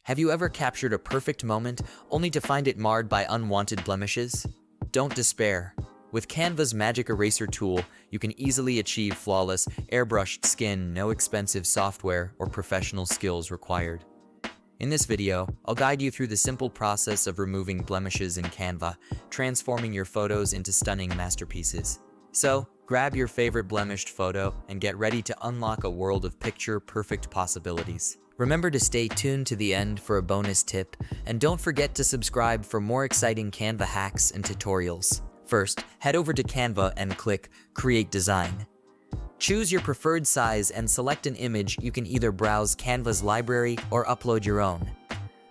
Have you ever captured a perfect moment only to find it marred by unwanted blemishes? Don't despair. With Canva's Magic Eraser tool, you can easily achieve flawless, airbrushed skin, no expensive software or professional skills required. In this video, I'll guide you through the simple process of removing blemishes in Canva, transforming your photos into stunning masterpieces. So, grab your favorite blemished photo and get ready to unlock a world of picture-perfect possibilities. Remember to stay tuned to the end for a bonus tip, and don't forget to subscribe for more exciting Canva hacks and tutorials. First, head over to Canva and click Create Design. Choose your preferred size and select an image. You can either browse Canva's library or upload your own.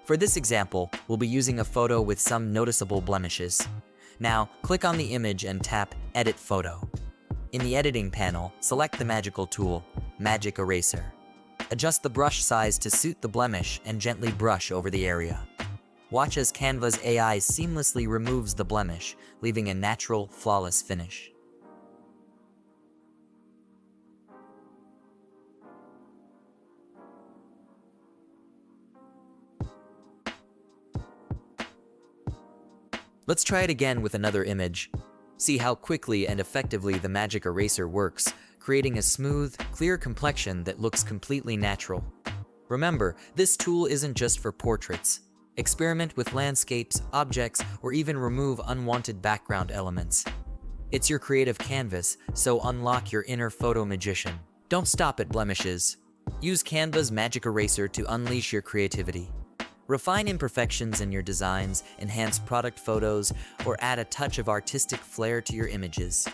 For this example, we'll be using a photo with some noticeable blemishes. Now, click on the image and tap Edit Photo. In the editing panel, select the magical tool, Magic Eraser. Adjust the brush size to suit the blemish and gently brush over the area. Watch as Canva's AI seamlessly removes the blemish, leaving a natural, flawless finish. Let's try it again with another image. See how quickly and effectively the Magic Eraser works, creating a smooth, clear complexion that looks completely natural. Remember, this tool isn't just for portraits. Experiment with landscapes, objects, or even remove unwanted background elements. It's your creative canvas, so unlock your inner photo magician. Don't stop at blemishes. Use Canva's Magic Eraser to unleash your creativity. Refine imperfections in your designs, enhance product photos, or add a touch of artistic flair to your images.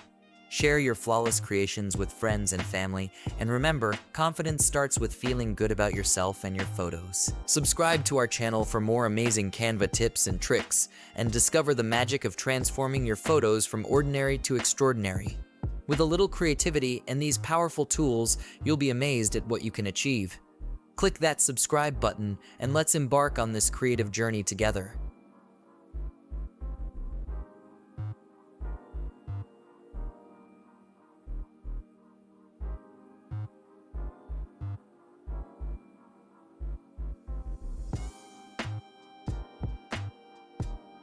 Share your flawless creations with friends and family, and remember, confidence starts with feeling good about yourself and your photos. Subscribe to our channel for more amazing Canva tips and tricks, and discover the magic of transforming your photos from ordinary to extraordinary. With a little creativity and these powerful tools, you'll be amazed at what you can achieve. Click that subscribe button, and let's embark on this creative journey together.